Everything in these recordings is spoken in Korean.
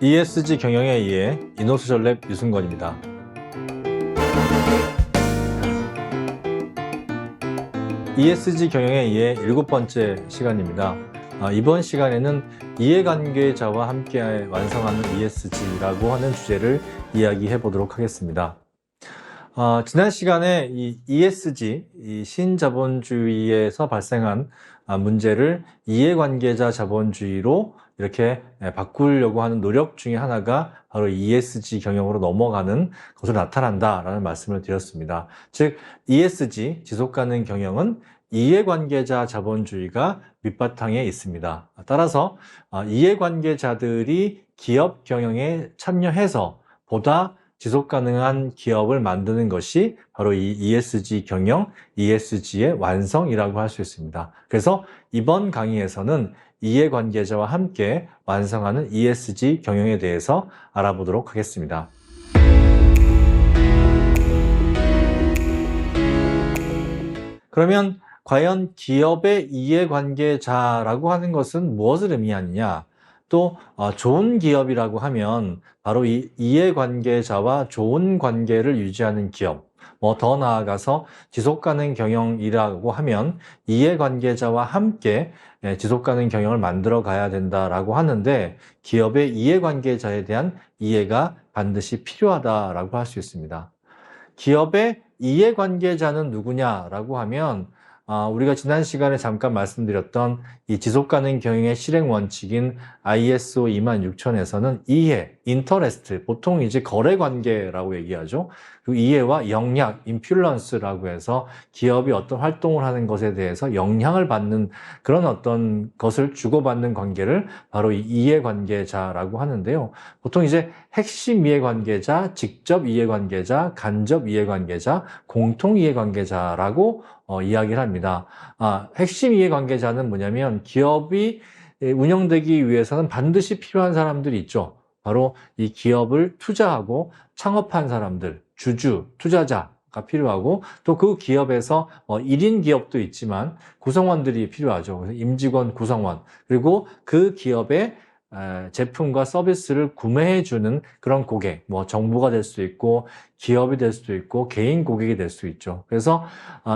ESG 경영에 의해 이노소셜랩 유승건입니다. ESG 경영에 의해 7번째 시간입니다. 이번 시간에는 이해관계자와 함께 완성하는 ESG라고 하는 주제를 이야기해 보도록 하겠습니다. 지난 시간에 이 ESG, 이 신자본주의에서 발생한 문제를 이해관계자 자본주의로 이렇게 바꾸려고 하는 노력 중에 하나가 바로 ESG 경영으로 넘어가는 것으로 나타난다라는 말씀을 드렸습니다. 즉, ESG, 지속가능 경영은 이해관계자 자본주의가 밑바탕에 있습니다. 따라서 이해관계자들이 기업 경영에 참여해서 보다 지속가능한 기업을 만드는 것이 바로 이 ESG 경영, ESG의 완성이라고 할 수 있습니다. 그래서 이번 강의에서는 이해관계자와 함께 완성하는 ESG 경영에 대해서 알아보도록 하겠습니다. 그러면 과연 기업의 이해관계자라고 하는 것은 무엇을 의미하느냐? 또 좋은 기업이라고 하면 바로 이 이해관계자와 좋은 관계를 유지하는 기업, 더 나아가서 지속가능 경영이라고 하면 이해관계자와 함께 지속가능 경영을 만들어 가야 된다라고 하는데, 기업의 이해관계자에 대한 이해가 반드시 필요하다라고 할 수 있습니다. 기업의 이해관계자는 누구냐라고 하면 우리가 지난 시간에 잠깐 말씀드렸던 이 지속가능 경영의 실행 원칙인 ISO 26000에서는 이해, 인터레스트, 보통 이제 거래관계라고 얘기하죠. 그 이해와 영향, 인플루언스라고 해서 기업이 어떤 활동을 하는 것에 대해서 영향을 받는 그런 어떤 것을 주고받는 관계를 바로 이 이해관계자라고 하는데요. 보통 이제 핵심 이해관계자, 직접 이해관계자, 간접 이해관계자, 공통 이해관계자라고 이야기를 합니다. 핵심 이해관계자는 뭐냐면 기업이 운영되기 위해서는 반드시 필요한 사람들이 있죠. 바로 이 기업을 투자하고 창업한 사람들, 주주, 투자자가 필요하고, 또 그 기업에서 1인 기업도 있지만 구성원들이 필요하죠. 그래서 임직원, 구성원, 그리고 그 기업의 제품과 서비스를 구매해주는 그런 고객, 정부가 될 수도 있고 기업이 될 수도 있고 개인 고객이 될 수 있죠. 그래서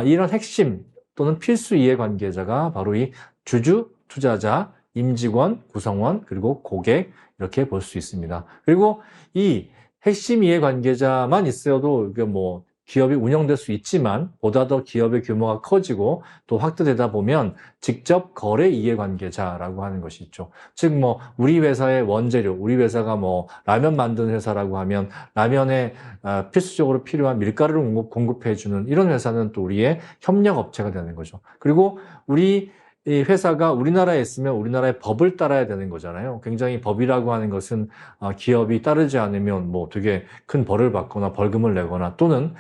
이런 핵심 또는 필수 이해관계자가 바로 이 주주, 투자자, 임직원, 구성원, 그리고 고객, 이렇게 볼 수 있습니다. 그리고 이 핵심 이해관계자만 있어도 이게 기업이 운영될 수 있지만, 보다 더 기업의 규모가 커지고 또 확대되다 보면 직접 거래 이해관계자라고 하는 것이 있죠. 즉 우리 회사의 원재료, 우리 회사가 라면 만드는 회사라고 하면 라면에 필수적으로 필요한 밀가루를 공급해주는 이런 회사는 또 우리의 협력업체가 되는 거죠. 그리고 우리 이 회사가 우리나라에 있으면 우리나라의 법을 따라야 되는 거잖아요. 굉장히 법이라고 하는 것은 기업이 따르지 않으면 되게 큰 벌을 받거나 벌금을 내거나, 또는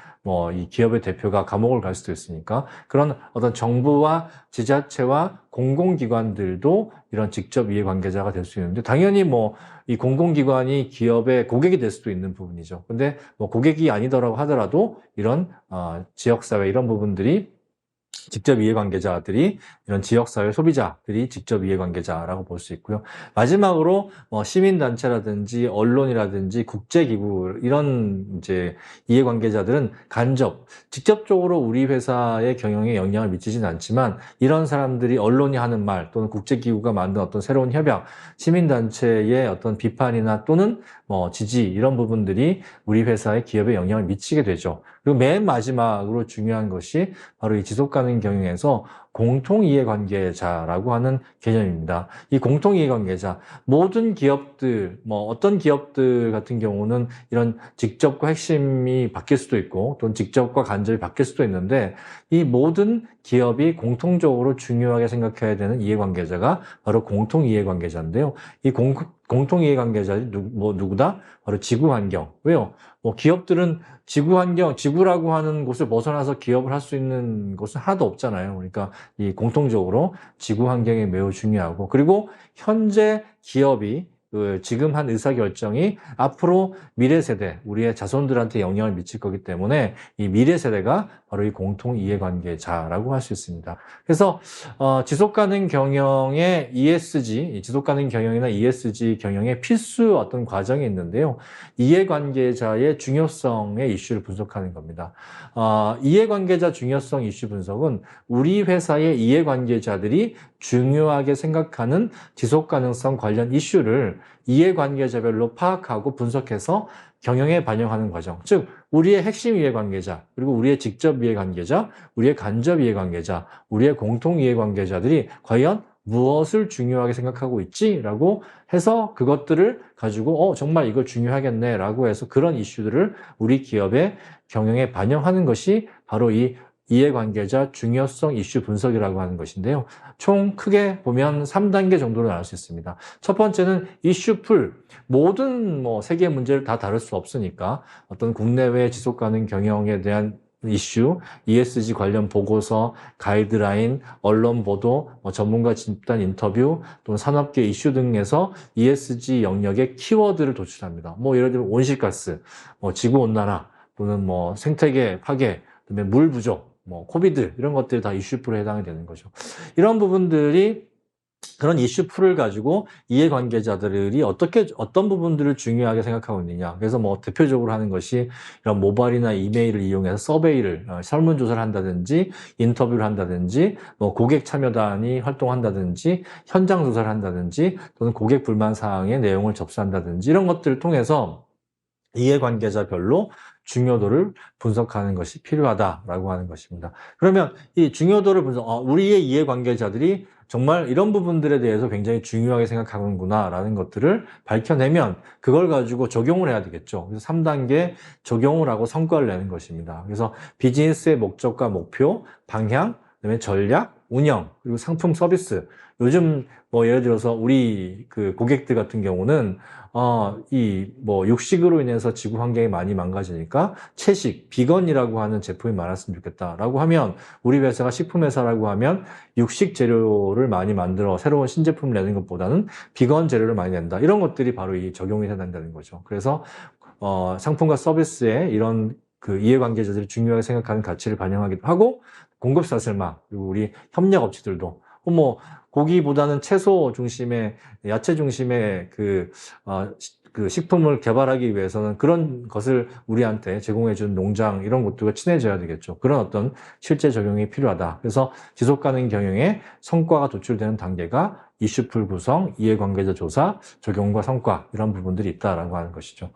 이 기업의 대표가 감옥을 갈 수도 있으니까, 그런 어떤 정부와 지자체와 공공기관들도 이런 직접 이해관계자가 될 수 있는데, 당연히 이 공공기관이 기업의 고객이 될 수도 있는 부분이죠. 근데 고객이 아니더라고 하더라도 이런 지역사회, 이런 부분들이 직접 이해관계자들이, 이런 지역사회 소비자들이 직접 이해관계자라고 볼 수 있고요. 마지막으로 시민단체라든지 언론이라든지 국제기구, 이런 이제 이해관계자들은 간접, 직접적으로 우리 회사의 경영에 영향을 미치진 않지만, 이런 사람들이 언론이 하는 말 또는 국제기구가 만든 어떤 새로운 협약, 시민단체의 어떤 비판이나 또는 지지, 이런 부분들이 우리 회사의 기업에 영향을 미치게 되죠. 그리고 맨 마지막으로 중요한 것이 바로 이 지속가능 경영에서 공통이해관계자라고 하는 개념입니다. 이 공통이해관계자, 모든 기업들, 어떤 기업들 같은 경우는 이런 직접과 핵심이 바뀔 수도 있고, 또는 직접과 간접이 바뀔 수도 있는데, 이 모든 기업이 공통적으로 중요하게 생각해야 되는 이해관계자가 바로 공통이해관계자인데요. 이 공통이해관계자들이 누구다? 바로 지구환경. 왜요? 기업들은 지구환경, 지구라고 하는 곳을 벗어나서 기업을 할 수 있는 곳은 하나도 없잖아요. 그러니까 이 공통적으로 지구환경이 매우 중요하고, 그리고 현재 기업이 지금 한 의사결정이 앞으로 미래 세대, 우리의 자손들한테 영향을 미칠 거기 때문에 이 미래 세대가 바로 이 공통 이해관계자라고 할 수 있습니다. 그래서 지속가능 경영의 ESG, 지속가능 경영이나 ESG 경영의 필수 어떤 과정이 있는데요. 이해관계자의 중요성의 이슈를 분석하는 겁니다. 이해관계자 중요성 이슈 분석은 우리 회사의 이해관계자들이 중요하게 생각하는 지속가능성 관련 이슈를 이해관계자별로 파악하고 분석해서 경영에 반영하는 과정. 즉, 우리의 핵심 이해관계자, 그리고 우리의 직접 이해관계자, 우리의 간접 이해관계자, 우리의 공통 이해관계자들이 과연 무엇을 중요하게 생각하고 있지라고 해서 그것들을 가지고 정말 이거 중요하겠네 라고 해서 그런 이슈들을 우리 기업의 경영에 반영하는 것이 바로 이 이해관계자 중요성 이슈 분석이라고 하는 것인데요. 총 크게 보면 3단계 정도로 나눌 수 있습니다. 첫 번째는 이슈풀. 모든 세계 문제를 다 다룰 수 없으니까 어떤 국내외 지속가능 경영에 대한 이슈, ESG 관련 보고서, 가이드라인, 언론 보도, 전문가 집단 인터뷰, 또는 산업계 이슈 등에서 ESG 영역의 키워드를 도출합니다. 예를 들면 온실가스, 지구온난화, 또는 생태계 파괴, 그다음에 물 부족, 코비드 이런 것들이 다 이슈풀에 해당이 되는 거죠. 이런 부분들이 그런 이슈풀을 가지고 이해관계자들이 어떤 부분들을 중요하게 생각하고 있느냐. 그래서 대표적으로 하는 것이 이런 모바일이나 이메일을 이용해서 서베이를, 설문조사를 한다든지, 인터뷰를 한다든지, 고객 참여단이 활동한다든지, 현장 조사를 한다든지, 또는 고객 불만 사항의 내용을 접수한다든지, 이런 것들을 통해서 이해관계자별로 중요도를 분석하는 것이 필요하다라고 하는 것입니다. 그러면 이 중요도를 우리의 이해관계자들이 정말 이런 부분들에 대해서 굉장히 중요하게 생각하는구나 라는 것들을 밝혀내면 그걸 가지고 적용을 해야 되겠죠. 그래서 3단계 적용을 하고 성과를 내는 것입니다. 그래서 비즈니스의 목적과 목표, 방향, 그다음에 전략, 운영, 그리고 상품 서비스. 요즘 예를 들어서 우리 그 고객들 같은 경우는 육식으로 인해서 지구 환경이 많이 망가지니까 채식, 비건이라고 하는 제품이 많았으면 좋겠다라고 하면 우리 회사가 식품회사라고 하면 육식 재료를 많이 만들어 새로운 신제품을 내는 것보다는 비건 재료를 많이 낸다. 이런 것들이 바로 이 적용이 된다는 거죠. 그래서 상품과 서비스에 이런 그 이해관계자들이 중요하게 생각하는 가치를 반영하기도 하고 공급사슬마 그리고 우리 협력 업체들도 고기보다는 채소 중심의 야채 중심의 그 식품을 개발하기 위해서는 그런 것을 우리한테 제공해주는 농장 이런 것들과 친해져야 되겠죠. 그런 어떤 실제 적용이 필요하다. 그래서 지속가능 경영에 성과가 도출되는 단계가 이슈풀 구성, 이해관계자 조사, 적용과 성과 이런 부분들이 있다라고 하는 것이죠.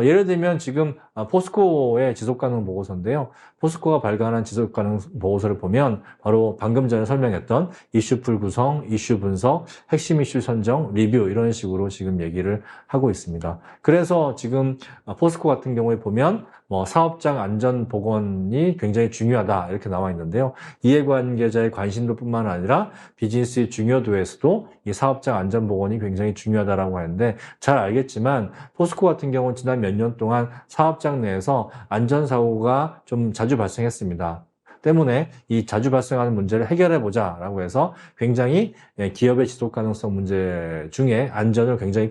예를 들면 지금 포스코의 지속가능 보고서인데요. 포스코가 발간한 지속가능 보고서를 보면 바로 방금 전에 설명했던 이슈풀 구성, 이슈 분석, 핵심 이슈 선정, 리뷰 이런 식으로 지금 얘기를 하고 있습니다. 그래서 지금 포스코 같은 경우에 보면 사업장 안전 보건이 굉장히 중요하다 이렇게 나와 있는데요. 이해관계자의 관심도뿐만 아니라 비즈니스의 중요도에서도 이 사업장 안전 보건이 굉장히 중요하다라고 하는데 잘 알겠지만 포스코 같은 경우는 지난 몇 년 동안 사업장 내에서 안전사고가 좀 자주 발생했습니다. 때문에 이 자주 발생하는 문제를 해결해 보자라고 해서 굉장히 기업의 지속 가능성 문제 중에 안전을 굉장히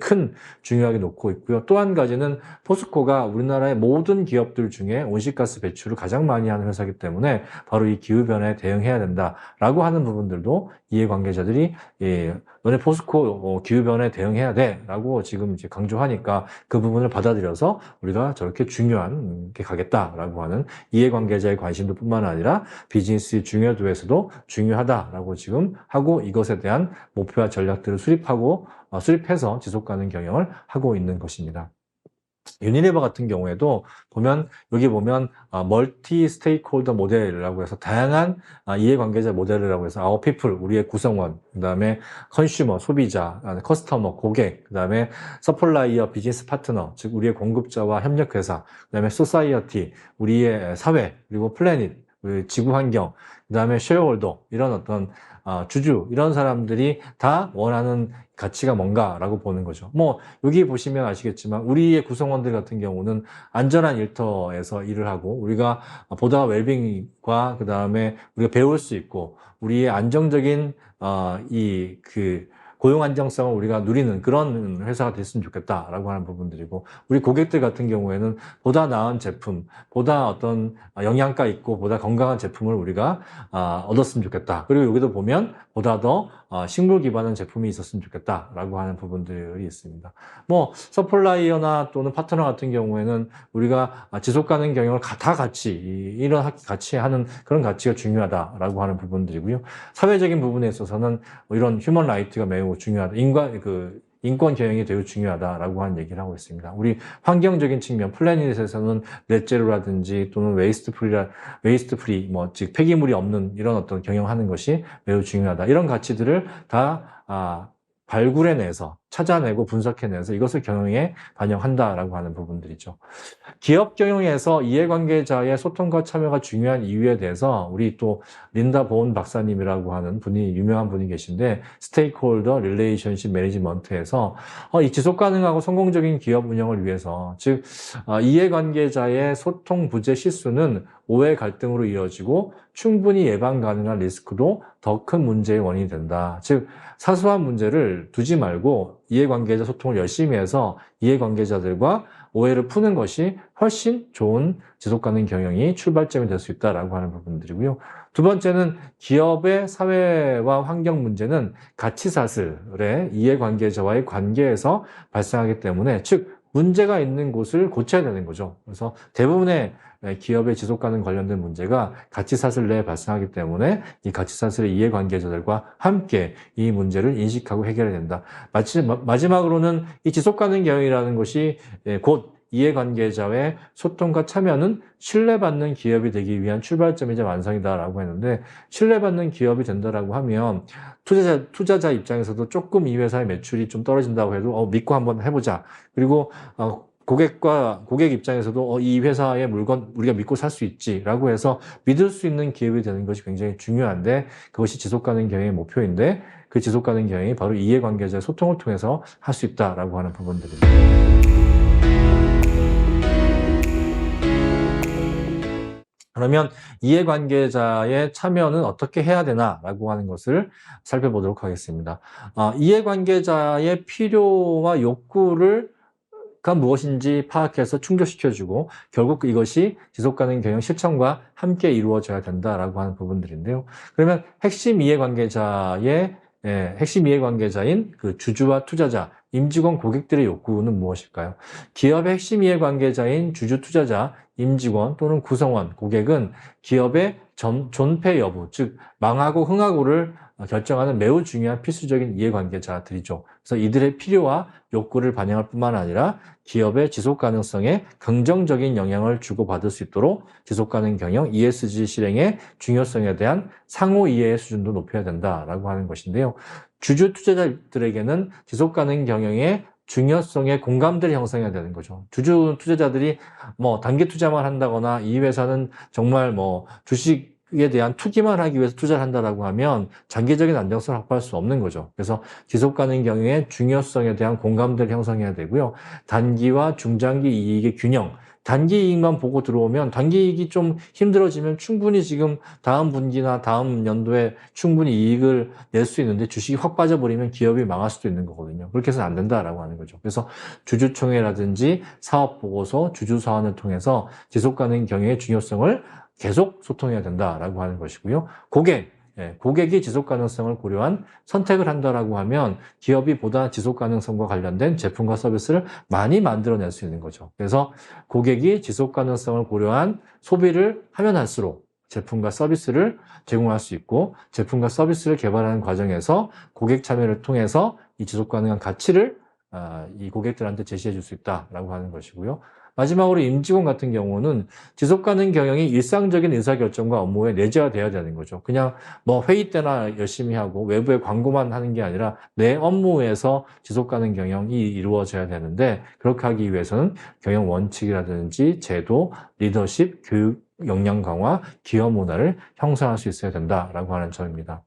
중요하게 놓고 있고요. 또 한 가지는 포스코가 우리나라의 모든 기업들 중에 온실가스 배출을 가장 많이 하는 회사이기 때문에 바로 이 기후변화에 대응해야 된다라고 하는 부분들도 이해관계자들이 너네 포스코 기후변화에 대응해야 돼 라고 지금 이제 강조하니까 그 부분을 받아들여서 우리가 저렇게 중요한 게 가겠다라고 하는 이해관계자의 관심도 뿐만 아니라 비즈니스 중요도에서도 중요하다라고 지금 하고 이것에 대한 목표와 전략들을 수립해서 지속가능 경영을 하고 있는 것입니다. 유니레버 같은 경우에도 여기 보면 멀티 스테이크홀더 모델이라고 해서 다양한 이해관계자 모델이라고 해서 our people, 우리의 구성원, 그 다음에 컨슈머, 소비자, 커스터머, 고객, 그 다음에 서플라이어, 비즈니스 파트너, 즉 우리의 공급자와 협력회사, 그 다음에 소사이어티, 우리의 사회, 그리고 플래닛, 지구 환경, 그 다음에 쉐어홀더, 이런 어떤 주주, 이런 사람들이 다 원하는 가치가 뭔가라고 보는 거죠. 여기 보시면 아시겠지만 우리의 구성원들 같은 경우는 안전한 일터에서 일을 하고 우리가 보다 웰빙과 그 다음에 우리가 배울 수 있고 우리의 안정적인 고용 안정성을 우리가 누리는 그런 회사가 됐으면 좋겠다라고 하는 부분들이고, 우리 고객들 같은 경우에는 보다 나은 제품, 보다 어떤 영양가 있고 보다 건강한 제품을 우리가 얻었으면 좋겠다. 그리고 여기도 보면 보다 더 식물 기반한 제품이 있었으면 좋겠다라고 하는 부분들이 있습니다. 뭐 서플라이어나 또는 파트너 같은 경우에는 우리가 지속 가능 경영을 다 같이 이런 같이 하는 그런 가치가 중요하다라고 하는 부분들이고요. 사회적인 부분에 있어서는 이런 휴먼 라이트가 매우 중요하다. 인권 경영이 매우 중요하다라고 하는 얘기를 하고 있습니다. 우리 환경적인 측면, 플래닛에서는 넷제로라든지 또는 웨이스트 프리, 뭐, 즉, 폐기물이 없는 이런 어떤 경영하는 것이 매우 중요하다. 이런 가치들을 다, 발굴해내서, 찾아내고 분석해내서 이것을 경영에 반영한다라고 하는 부분들이죠. 기업 경영에서 이해관계자의 소통과 참여가 중요한 이유에 대해서 우리 또 린다 보온 박사님이라고 하는 분이 유명한 분이 계신데, 스테이크홀더 릴레이션십 매니지먼트에서 이 지속 가능하고 성공적인 기업 운영을 위해서, 즉 이해관계자의 소통 부재 실수는 오해 갈등으로 이어지고 충분히 예방 가능한 리스크도 더 큰 문제의 원인이 된다. 즉 사소한 문제를 두지 말고 이해관계자 소통을 열심히 해서 이해관계자들과 오해를 푸는 것이 훨씬 좋은 지속가능 경영이 출발점이 될 수 있다라고 하는 부분들이고요. 두 번째는 기업의 사회와 환경 문제는 가치사슬의 이해관계자와의 관계에서 발생하기 때문에, 즉 문제가 있는 곳을 고쳐야 되는 거죠. 그래서 대부분의 기업의 지속가능 관련된 문제가 가치사슬 내에 발생하기 때문에 이 가치사슬의 이해관계자들과 함께 이 문제를 인식하고 해결해야 된다. 마지막으로는 이 지속가능 경영이라는 것이 곧 이해관계자의 소통과 참여는 신뢰받는 기업이 되기 위한 출발점이자 완성이다라고 했는데, 신뢰받는 기업이 된다라고 하면 투자자 입장에서도 조금 이 회사의 매출이 좀 떨어진다고 해도 믿고 한번 해보자. 그리고 고객 입장에서도 이 회사의 물건 우리가 믿고 살 수 있지라고 해서 믿을 수 있는 기업이 되는 것이 굉장히 중요한데, 그것이 지속가능 경영의 목표인데, 그 지속가능 경영이 바로 이해관계자의 소통을 통해서 할 수 있다라고 하는 부분들입니다. 그러면 이해관계자의 참여는 어떻게 해야 되나라고 하는 것을 살펴보도록 하겠습니다. 이해관계자의 필요와 욕구를 무엇인지 파악해서 충족시켜주고 결국 이것이 지속가능 경영 실천과 함께 이루어져야 된다라고 하는 부분들인데요. 그러면 핵심 이해관계자인 그 주주와 투자자, 임직원, 고객들의 욕구는 무엇일까요? 기업의 핵심 이해관계자인 주주, 투자자, 임직원 또는 구성원, 고객은 기업의 존폐 여부, 즉 망하고 흥하고를 결정하는 매우 중요한 필수적인 이해관계자들이죠. 그래서 이들의 필요와 욕구를 반영할 뿐만 아니라 기업의 지속 가능성에 긍정적인 영향을 주고받을 수 있도록 지속가능 경영 ESG 실행의 중요성에 대한 상호 이해의 수준도 높여야 된다라고 하는 것인데요. 주주 투자자들에게는 지속가능 경영의 중요성에 공감대를 형성해야 되는 거죠. 주주 투자자들이 단기 투자만 한다거나 이 회사는 정말 주식에 대한 투기만 하기 위해서 투자를 한다라고 하면 장기적인 안정성을 확보할 수 없는 거죠. 그래서 지속가능 경영의 중요성에 대한 공감대를 형성해야 되고요. 단기와 중장기 이익의 균형, 단기 이익만 보고 들어오면 단기 이익이 좀 힘들어지면 충분히 지금 다음 분기나 다음 연도에 충분히 이익을 낼 수 있는데 주식이 확 빠져버리면 기업이 망할 수도 있는 거거든요. 그렇게 해서는 안 된다라고 하는 거죠. 그래서 주주총회라든지 사업보고서, 주주서한을 통해서 지속가능 경영의 중요성을 계속 소통해야 된다라고 하는 것이고요. 고객이 지속 가능성을 고려한 선택을 한다라고 하면 기업이 보다 지속 가능성과 관련된 제품과 서비스를 많이 만들어낼 수 있는 거죠. 그래서 고객이 지속 가능성을 고려한 소비를 하면 할수록 제품과 서비스를 제공할 수 있고, 제품과 서비스를 개발하는 과정에서 고객 참여를 통해서 이 지속 가능한 가치를 이 고객들한테 제시해 줄 수 있다라고 하는 것이고요. 마지막으로 임직원 같은 경우는 지속가능 경영이 일상적인 의사결정과 업무에 내재화되어야 되는 거죠. 그냥 회의 때나 열심히 하고 외부에 광고만 하는 게 아니라 내 업무에서 지속가능 경영이 이루어져야 되는데, 그렇게 하기 위해서는 경영 원칙이라든지 제도, 리더십, 교육, 역량 강화, 기업 문화를 형성할 수 있어야 된다라고 하는 점입니다.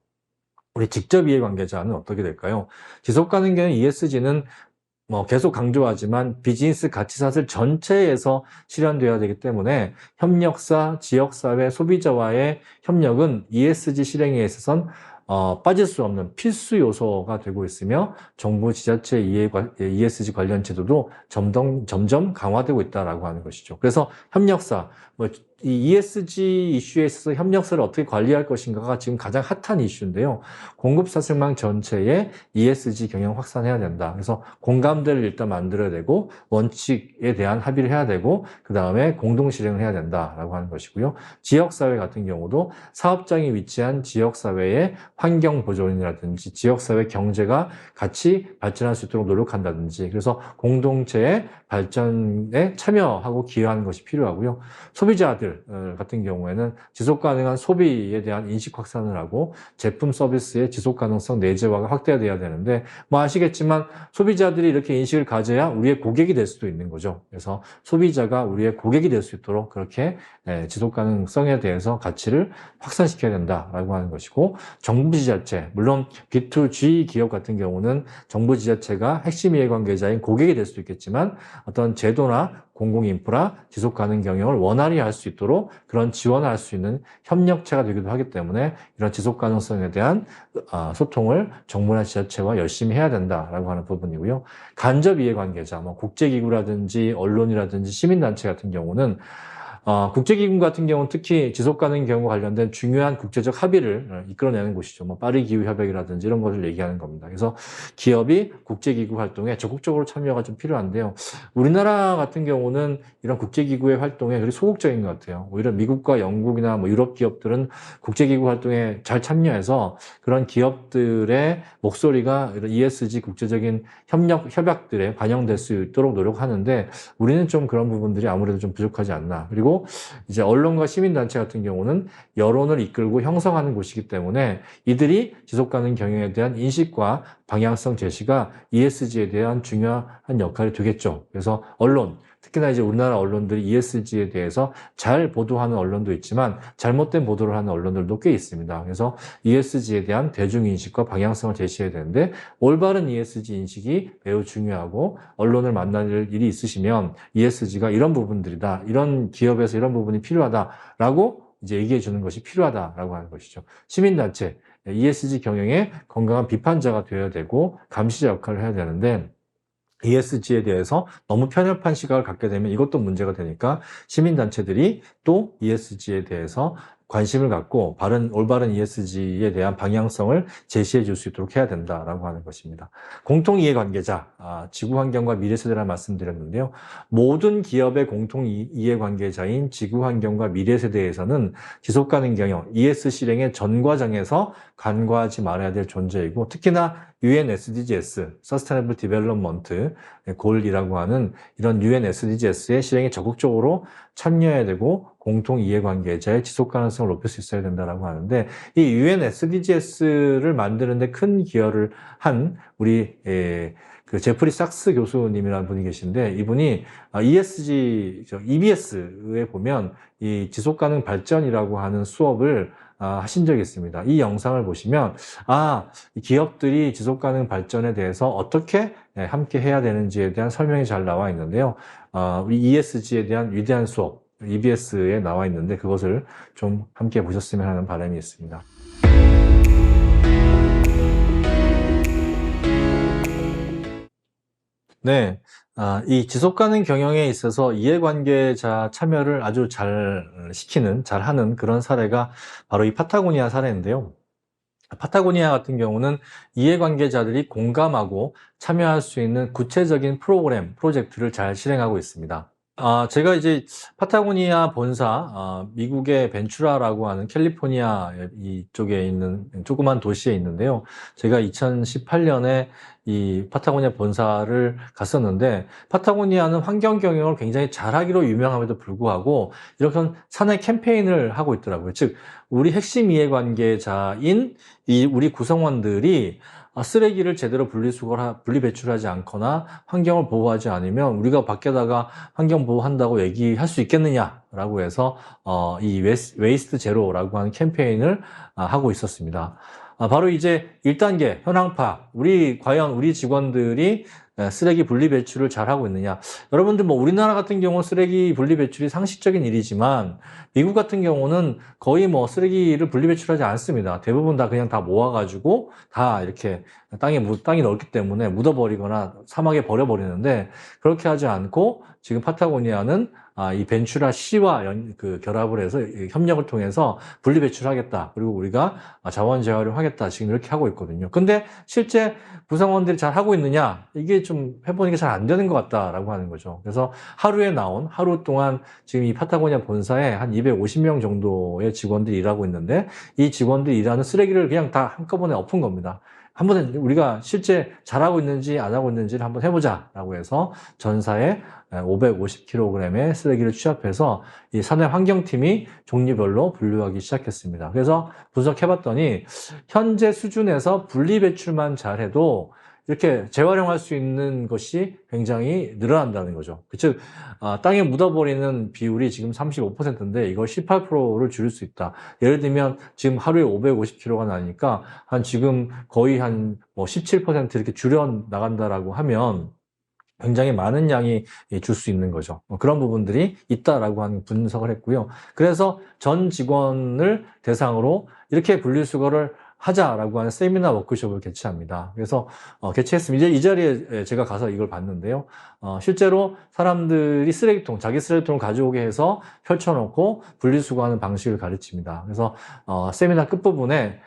우리 직접 이해관계자는 어떻게 될까요? 지속가능 경영 ESG는 계속 강조하지만 비즈니스 가치사슬 전체에서 실현되어야 되기 때문에 협력사, 지역사회, 소비자와의 협력은 ESG 실행에 있어서는 빠질 수 없는 필수 요소가 되고 있으며 정부 지자체 ESG 관련 제도도 점점 강화되고 있다라고 하는 것이죠. 그래서 협력사, 이 ESG 이슈에 있어서 협력사를 어떻게 관리할 것인가가 지금 가장 핫한 이슈인데요. 공급사슬망 전체에 ESG 경영 확산해야 된다. 그래서 공감대를 일단 만들어야 되고 원칙에 대한 합의를 해야 되고 그 다음에 공동 실행을 해야 된다라고 하는 것이고요. 지역사회 같은 경우도 사업장이 위치한 지역사회의 환경 보존이라든지 지역사회 경제가 같이 발전할 수 있도록 노력한다든지 그래서 공동체의 발전에 참여하고 기여하는 것이 필요하고요. 소비자들 같은 경우에는 지속가능한 소비에 대한 인식 확산을 하고 제품 서비스의 지속가능성 내재화가 확대돼야 되는데 아시겠지만 소비자들이 이렇게 인식을 가져야 우리의 고객이 될 수도 있는 거죠. 그래서 소비자가 우리의 고객이 될 수 있도록 그렇게 지속가능성에 대해서 가치를 확산시켜야 된다라고 하는 것이고 정부 지자체, 물론 B2G 기업 같은 경우는 정부 지자체가 핵심 이해관계자인 고객이 될 수도 있겠지만 어떤 제도나 공공인프라, 지속가능 경영을 원활히 할 수 있도록 그런 지원을 할 수 있는 협력체가 되기도 하기 때문에 이런 지속가능성에 대한 소통을 정부나 지자체와 열심히 해야 된다라고 하는 부분이고요. 간접 이해관계자, 국제기구라든지 언론이라든지 시민단체 같은 경우는 국제기구 같은 경우는 특히 지속가능 경영과 관련된 중요한 국제적 합의를 이끌어내는 곳이죠. 파리기후협약이라든지 이런 것을 얘기하는 겁니다. 그래서 기업이 국제기구 활동에 적극적으로 참여가 좀 필요한데요. 우리나라 같은 경우는 이런 국제기구의 활동에 그리 소극적인 것 같아요. 오히려 미국과 영국이나 유럽 기업들은 국제기구 활동에 잘 참여해서 그런 기업들의 목소리가 이런 ESG 국제적인 협약들에 반영될 수 있도록 노력하는데 우리는 좀 그런 부분들이 아무래도 좀 부족하지 않나. 그리고 이제 언론과 시민단체 같은 경우는 여론을 이끌고 형성하는 곳이기 때문에 이들이 지속가능 경영에 대한 인식과 방향성 제시가 ESG에 대한 중요한 역할이 되겠죠. 그래서 언론, 특히나 이제 우리나라 언론들이 ESG에 대해서 잘 보도하는 언론도 있지만 잘못된 보도를 하는 언론들도 꽤 있습니다. 그래서 ESG에 대한 대중인식과 방향성을 제시해야 되는데 올바른 ESG 인식이 매우 중요하고 언론을 만날 일이 있으시면 ESG가 이런 부분들이다. 이런 기업에서 이런 부분이 필요하다라고 이제 얘기해 주는 것이 필요하다라고 하는 것이죠. 시민단체, ESG 경영의 건강한 비판자가 되어야 되고 감시자 역할을 해야 되는데 ESG에 대해서 너무 편협한 시각을 갖게 되면 이것도 문제가 되니까 시민단체들이 또 ESG에 대해서 관심을 갖고 올바른 ESG에 대한 방향성을 제시해 줄 수 있도록 해야 된다라고 하는 것입니다. 공통이해관계자, 지구환경과 미래세대라 말씀드렸는데요. 모든 기업의 공통이해관계자인 지구환경과 미래세대에서는 지속가능 경영, ES 실행의 전 과정에서 간과하지 말아야 될 존재이고 특히나 UN SDGs, Sustainable Development Goal이라고 하는 이런 UN SDGs의 실행에 적극적으로 참여해야 되고 공통 이해관계자의 지속 가능성을 높일 수 있어야 된다라고 하는데 이 UN SDGs를 만드는데 큰 기여를 한 우리 그 제프리 삭스 교수님이라는 분이 계신데 이분이 EBS에 보면 이 지속 가능 발전이라고 하는 수업을 하신 적이 있습니다. 이 영상을 보시면 이 기업들이 지속가능 발전에 대해서 어떻게 함께 해야 되는지에 대한 설명이 잘 나와 있는데요. 우리 ESG에 대한 위대한 수업 EBS에 나와 있는데 그것을 좀 함께 보셨으면 하는 바람이 있습니다. 네, 이 지속가능 경영에 있어서 이해관계자 참여를 아주 잘 하는 그런 사례가 바로 이 파타고니아 사례인데요. 파타고니아 같은 경우는 이해관계자들이 공감하고 참여할 수 있는 구체적인 프로젝트를 잘 실행하고 있습니다. 제가 이제 파타고니아 본사, 미국의 벤추라라고 하는 캘리포니아 이쪽에 있는 조그만 도시에 있는데요. 제가 2018년에 이 파타고니아 본사를 갔었는데 파타고니아는 환경 경영을 굉장히 잘하기로 유명함에도 불구하고 이렇게 사내 캠페인을 하고 있더라고요. 즉 우리 핵심 이해관계자인 우리 구성원들이 쓰레기를 제대로 분리 배출하지 않거나 환경을 보호하지 않으면 우리가 밖에다가 환경 보호한다고 얘기할 수 있겠느냐라고 해서 이 웨이스트 제로라고 하는 캠페인을 하고 있었습니다. 바로 이제 1단계 현황파, 과연 우리 직원들이 쓰레기 분리 배출을 잘 하고 있느냐. 여러분들 뭐 우리나라 같은 경우 쓰레기 분리 배출이 상식적인 일이지만 미국 같은 경우는 거의 뭐 쓰레기를 분리 배출하지 않습니다. 대부분 다 그냥 다 모아가지고 다 이렇게 땅이 넓기 때문에 묻어버리거나 사막에 버려버리는데 그렇게 하지 않고 지금 파타고니아는 이 벤츄라 시와 결합을 해서 협력을 통해서 분리 배출하겠다. 그리고 우리가 자원 재활용 하겠다. 지금 이렇게 하고 있거든요. 근데 실제 구성원들이 잘 하고 있느냐? 이게 좀 해보니까 잘 안 되는 것 같다라고 하는 거죠. 그래서 하루 동안 지금 이 파타고니아 본사에 한 250명 정도의 직원들이 일하고 있는데 이 직원들이 일하는 쓰레기를 그냥 다 한꺼번에 엎은 겁니다. 한번 우리가 실제 잘하고 있는지 안 하고 있는지를 한번 해보자라고 해서 전사에 550kg의 쓰레기를 취합해서 이 사내 환경팀이 종류별로 분류하기 시작했습니다. 그래서 분석해봤더니 현재 수준에서 분리 배출만 잘해도 이렇게 재활용할 수 있는 것이 굉장히 늘어난다는 거죠. 즉 땅에 묻어버리는 비율이 지금 35%인데 이걸 18%를 줄일 수 있다. 예를 들면 지금 하루에 550kg가 나니까 지금 거의 한 뭐 17% 이렇게 줄여 나간다라고 하면 굉장히 많은 양이 줄 수 있는 거죠. 그런 부분들이 있다라고 하는 분석을 했고요. 그래서 전 직원을 대상으로 이렇게 분리수거를 하자라고 하는 세미나 워크숍을 개최합니다. 그래서 개최했습니다. 이제 이 자리에 제가 가서 이걸 봤는데요. 실제로 사람들이 자기 쓰레기통을 가져오게 해서 펼쳐놓고 분리수거하는 방식을 가르칩니다. 그래서 세미나 끝부분에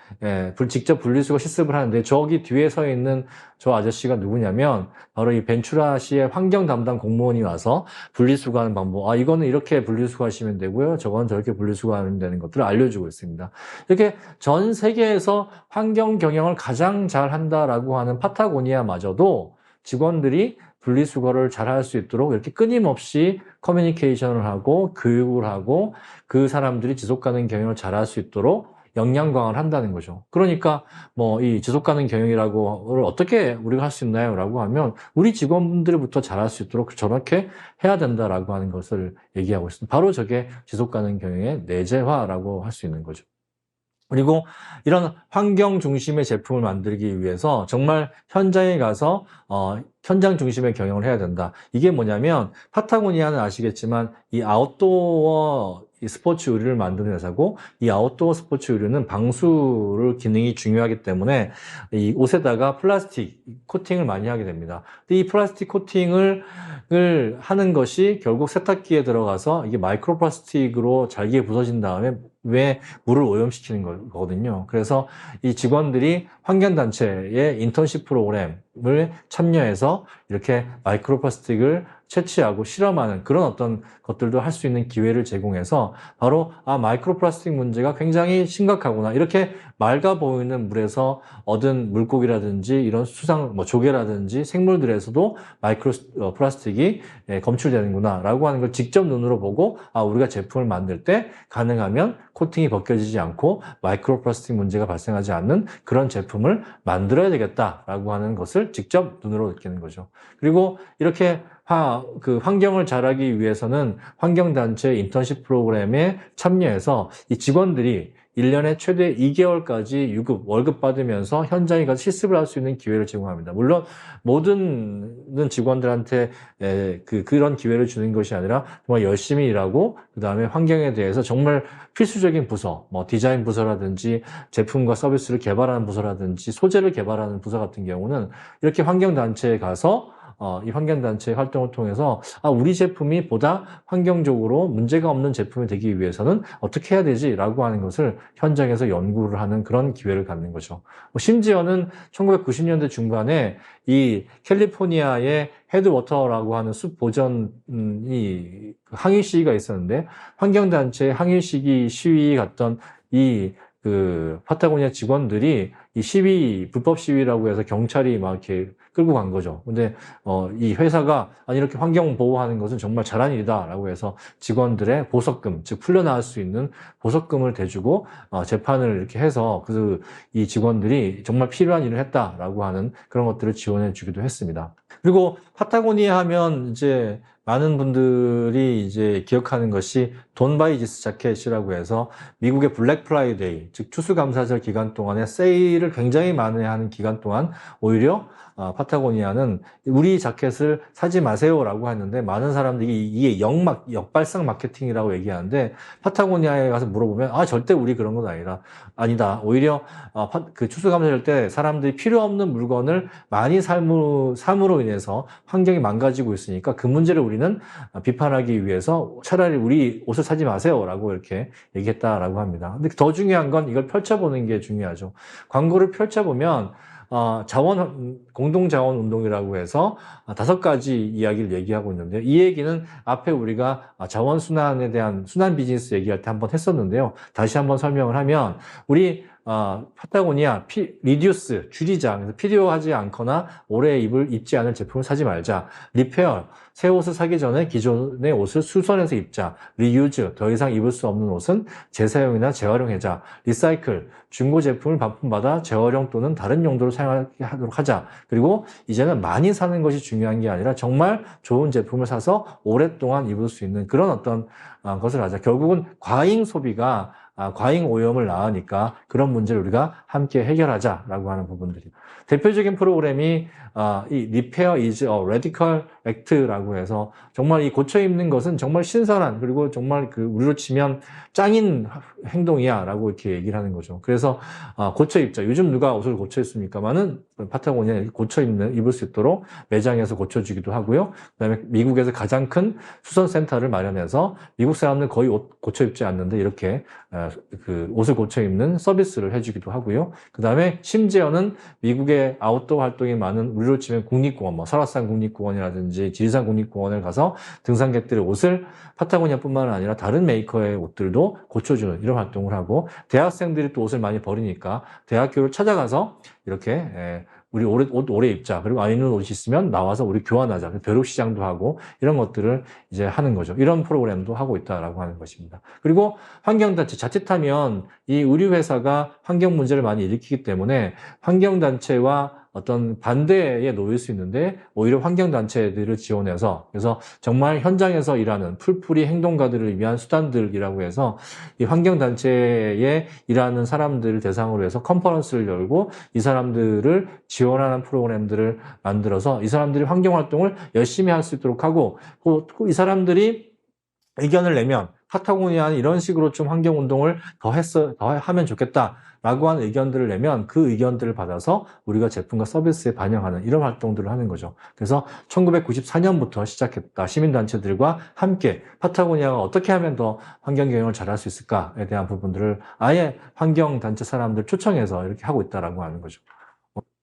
직접 분리수거 실습을 하는데 저기 뒤에 서 있는 저 아저씨가 누구냐면 바로 이 벤츄라시의 환경 담당 공무원이 와서 분리수거하는 방법, 이거는 이렇게 분리수거하시면 되고요. 저건 저렇게 분리수거하면 되는 것들을 알려주고 있습니다. 이렇게 전 세계에서 환경 경영을 가장 잘 한다라고 하는 파타고니아마저도 직원들이 분리수거를 잘 할 수 있도록 이렇게 끊임없이 커뮤니케이션을 하고 교육을 하고 그 사람들이 지속가능 경영을 잘 할 수 있도록 역량강화를 한다는 거죠. 그러니까 뭐 이 지속가능 경영이라고를 어떻게 우리가 할 수 있나요? 라고 하면 우리 직원분들부터 잘할 수 있도록 저렇게 해야 된다라고 하는 것을 얘기하고 있습니다. 바로 저게 지속가능 경영의 내재화라고 할 수 있는 거죠. 그리고 이런 환경 중심의 제품을 만들기 위해서 정말 현장에 가서 현장 중심의 경영을 해야 된다. 이게 뭐냐면 파타고니아는 아시겠지만 이 아웃도어 스포츠 의류를 만드는 회사고 이 아웃도어 스포츠 의류는 방수를 기능이 중요하기 때문에 이 옷에다가 플라스틱 코팅을 많이 하게 됩니다. 근데 이 플라스틱 코팅을 하는 것이 결국 세탁기에 들어가서 이게 마이크로 플라스틱으로 잘게 부서진 다음에 왜 물을 오염시키는 거거든요. 그래서 이 직원들이 환경단체의 인턴십 프로그램을 참여해서 이렇게 마이크로 플라스틱을 채취하고 실험하는 그런 어떤 것들도 할 수 있는 기회를 제공해서 바로 마이크로 플라스틱 문제가 굉장히 심각하구나. 이렇게 맑아 보이는 물에서 얻은 물고기라든지 이런 수상 조개라든지 생물들에서도 마이크로 플라스틱이 검출되는구나 라고 하는 걸 직접 눈으로 보고 우리가 제품을 만들 때 가능하면 코팅이 벗겨지지 않고 마이크로 플라스틱 문제가 발생하지 않는 그런 제품을 만들어야 되겠다라고 하는 것을 직접 눈으로 느끼는 거죠. 그리고 이렇게 환경을 잘하기 위해서는 환경단체 인턴십 프로그램에 참여해서 이 직원들이 1년에 최대 2개월까지 월급 받으면서 현장에 가서 실습을 할 수 있는 기회를 제공합니다. 물론 모든 직원들한테 그런 기회를 주는 것이 아니라 정말 열심히 일하고 그 다음에 환경에 대해서 정말 필수적인 부서, 디자인 부서라든지 제품과 서비스를 개발하는 부서라든지 소재를 개발하는 부서 같은 경우는 이렇게 환경단체에 가서 이 환경단체의 활동을 통해서 우리 제품이 보다 환경적으로 문제가 없는 제품이 되기 위해서는 어떻게 해야 되지? 라고 하는 것을 현장에서 연구를 하는 그런 기회를 갖는 거죠. 심지어는 1990년대 중반에 이 캘리포니아의 헤드워터라고 하는 숲 보전이 항의 시위가 있었는데 환경단체의 항의 시위 갔던 파타고니아 직원들이 이 불법 시위라고 해서 경찰이 막 이렇게 끌고 간 거죠. 근데, 이 회사가, 이렇게 환경 보호하는 것은 정말 잘한 일이다라고 해서 직원들의 보석금, 즉, 풀려나갈 수 있는 보석금을 대주고, 재판을 이렇게 해서 이 직원들이 정말 필요한 일을 했다라고 하는 그런 것들을 지원해 주기도 했습니다. 그리고 파타고니아 하면 이제 많은 분들이 이제 기억하는 것이 돈 바이 지스 자켓이라고 해서 미국의 블랙 프라이데이, 즉 추수감사절 기간 동안에 세일을 굉장히 많이 하는 기간 동안 오히려 파타고니아는 우리 자켓을 사지 마세요라고 하는데 많은 사람들이 이게 역발상 마케팅이라고 얘기하는데 파타고니아에 가서 물어보면 절대 우리 그런 건 아니다. 오히려 그 추수감사절 때 사람들이 필요 없는 물건을 많이 삶으로 인해서 환경이 망가지고 있으니까 그 문제를 우리는 비판하기 위해서 차라리 우리 옷을 사지 마세요라고 이렇게 얘기했다라고 합니다. 근데 더 중요한 건 이걸 펼쳐보는 게 중요하죠. 광고를 펼쳐보면 공동자원 운동이라고 해서 5가지 이야기를 얘기하고 있는데요. 이 얘기는 앞에 우리가 자원순환에 대한 순환 비즈니스 얘기할 때 한번 했었는데요. 다시 한번 설명을 하면, 우리 파타고니아 리듀스 줄이자. 그래서 필요하지 않거나 오래 입지 않을 제품을 사지 말자. 리페어 새 옷을 사기 전에 기존의 옷을 수선해서 입자. 리유즈 더 이상 입을 수 없는 옷은 재사용이나 재활용하자. 리사이클 중고 제품을 반품받아 재활용 또는 다른 용도로 사용하도록 하자. 그리고 이제는 많이 사는 것이 중요한 게 아니라 정말 좋은 제품을 사서 오랫동안 입을 수 있는 그런 어떤 것을 하자. 결국은 과잉 소비가 과잉 오염을 낳으니까 그런 문제를 우리가 함께 해결하자라고 하는 부분들이. 대표적인 프로그램이 이 Repair is a Radical Act라고 해서 정말 이 고쳐 입는 것은 정말 신선한, 그리고 정말 우리로 치면 짱인 행동이야라고 이렇게 얘기를 하는 거죠. 그래서 고쳐 입자. 요즘 누가 옷을 고쳐 입습니까만은 파타고니아 고쳐 입을 수 있도록 매장에서 고쳐주기도 하고요. 그다음에 미국에서 가장 큰 수선 센터를 마련해서 미국 사람들 거의 옷 고쳐 입지 않는데 이렇게 그 옷을 고쳐 입는 서비스를 해주기도 하고요. 그다음에 심지어는 미국의 아웃도어 활동이 많은, 우리로 치면 국립공원, 설악산 국립공원이라든지 지리산 국립공원을 가서 등산객들의 옷을 파타고니아뿐만 아니라 다른 메이커의 옷들도 고쳐주는 이런 활동을 하고, 대학생들이 또 옷을 많이 버리니까 대학교를 찾아가서 이렇게 우리 옷 오래 입자. 그리고 안 입는 옷이 있으면 나와서 우리 교환하자. 벼룩시장도 하고 이런 것들을 이제 하는 거죠. 이런 프로그램도 하고 있다라고 하는 것입니다. 그리고 환경단체, 자칫하면 이 의류회사가 환경 문제를 많이 일으키기 때문에 환경단체와 어떤 반대에 놓일 수 있는데, 오히려 환경단체들을 지원해서, 그래서 정말 현장에서 일하는 풀뿌리 행동가들을 위한 수단들이라고 해서 이 환경단체에 일하는 사람들을 대상으로 해서 컨퍼런스를 열고 이 사람들을 지원하는 프로그램들을 만들어서 이 사람들이 환경활동을 열심히 할 수 있도록 하고, 이 사람들이 의견을 내면 파타고니아는 이런 식으로 좀 환경운동을 더 하면 좋겠다라고 하는 의견들을 내면 그 의견들을 받아서 우리가 제품과 서비스에 반영하는 이런 활동들을 하는 거죠. 그래서 1994년부터 시작했다. 시민단체들과 함께 파타고니아가 어떻게 하면 더 환경경영을 잘할 수 있을까에 대한 부분들을 아예 환경단체 사람들 초청해서 이렇게 하고 있다라고 하는 거죠.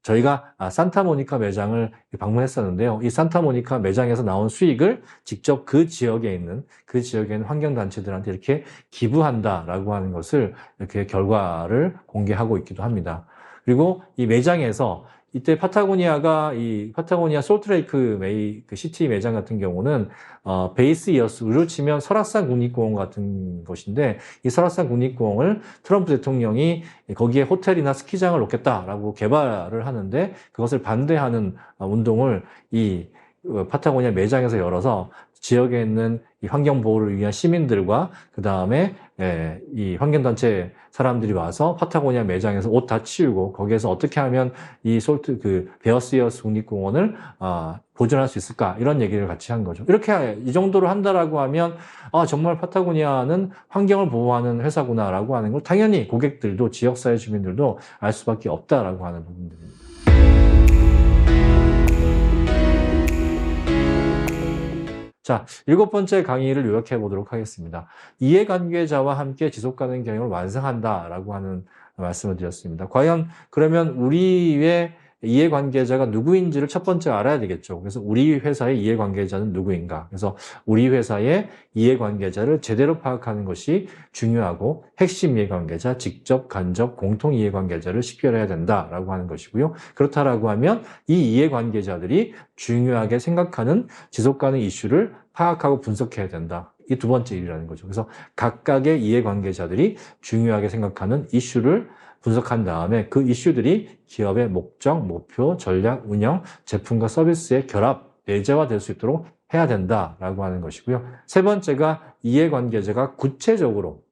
저희가 산타모니카 매장을 방문했었는데요. 이 산타모니카 매장에서 나온 수익을 직접 그 지역에 있는 환경단체들한테 이렇게 기부한다라고 하는 것을 이렇게 결과를 공개하고 있기도 합니다. 그리고 이 매장에서 이때 파타고니아 솔트레이크 시티 매장 같은 경우는 베이스이어스로 치면 설악산 국립공원 같은 것인데, 이 설악산 국립공원을 트럼프 대통령이 거기에 호텔이나 스키장을 놓겠다라고 개발을 하는데, 그것을 반대하는 운동을 이 파타고니아 매장에서 열어서 지역에 있는 이 환경 보호를 위한 시민들과 그 다음에 이 환경단체 사람들이 와서 파타고니아 매장에서 옷 다 치우고 거기에서 어떻게 하면 이 베어스이어스 국립공원을 보존할 수 있을까, 이런 얘기를 같이 한 거죠. 이렇게 이 정도로 한다라고 하면 정말 파타고니아는 환경을 보호하는 회사구나라고 하는 걸 당연히 고객들도 지역사회 주민들도 알 수밖에 없다라고 하는 부분들입니다. 자, 7번째 강의를 요약해 보도록 하겠습니다. 이해관계자와 함께 지속가능 경영을 완성한다라고 하는 말씀을 드렸습니다. 과연 그러면 우리의 이해관계자가 누구인지를 첫 번째 알아야 되겠죠. 그래서 우리 회사의 이해관계자는 누구인가? 그래서 우리 회사의 이해관계자를 제대로 파악하는 것이 중요하고, 핵심 이해관계자, 직접, 간접, 공통 이해관계자를 식별해야 된다라고 하는 것이고요. 그렇다라고 하면 이 이해관계자들이 중요하게 생각하는 지속가능 이슈를 파악하고 분석해야 된다. 이 두 번째 일이라는 거죠. 그래서 각각의 이해관계자들이 중요하게 생각하는 이슈를 분석한 다음에 그 이슈들이 기업의 목적, 목표, 전략, 운영, 제품과 서비스의 결합, 내재화될 수 있도록 해야 된다라고 하는 것이고요. 세 번째가 이해관계자가 구체적으로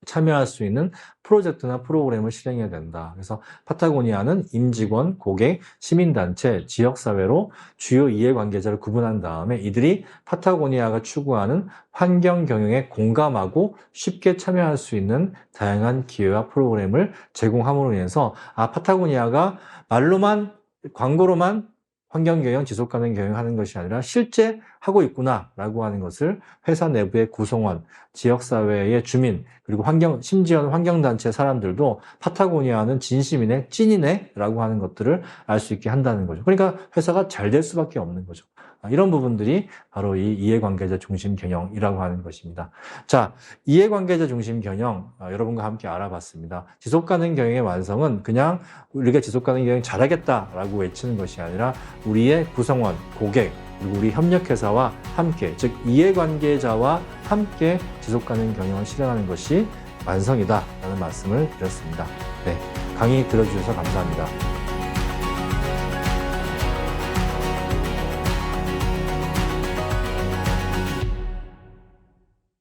참여할 수 있는 프로젝트나 프로그램을 실행해야 된다. 그래서 파타고니아는 임직원, 고객, 시민단체, 지역사회로 주요 이해관계자를 구분한 다음에 이들이 파타고니아가 추구하는 환경 경영에 공감하고 쉽게 참여할 수 있는 다양한 기회와 프로그램을 제공함으로 인해서 파타고니아가 말로만 광고로만 환경경영, 지속가능 경영하는 것이 아니라 실제 하고 있구나라고 하는 것을 회사 내부의 구성원, 지역사회의 주민, 그리고 심지어는 환경단체 사람들도 파타고니아는 진심이네, 찐이네 라고 하는 것들을 알 수 있게 한다는 거죠. 그러니까 회사가 잘 될 수밖에 없는 거죠. 이런 부분들이 바로 이 이해관계자 중심 경영이라고 하는 것입니다. 자, 이해관계자 중심 경영 여러분과 함께 알아봤습니다. 지속가능 경영의 완성은 그냥 우리가 지속가능 경영 잘하겠다라고 외치는 것이 아니라 우리의 구성원, 고객, 그리고 우리 협력회사와 함께, 즉 이해관계자와 함께 지속가능 경영을 실현하는 것이 완성이다라는 말씀을 드렸습니다. 네, 강의 들어주셔서 감사합니다.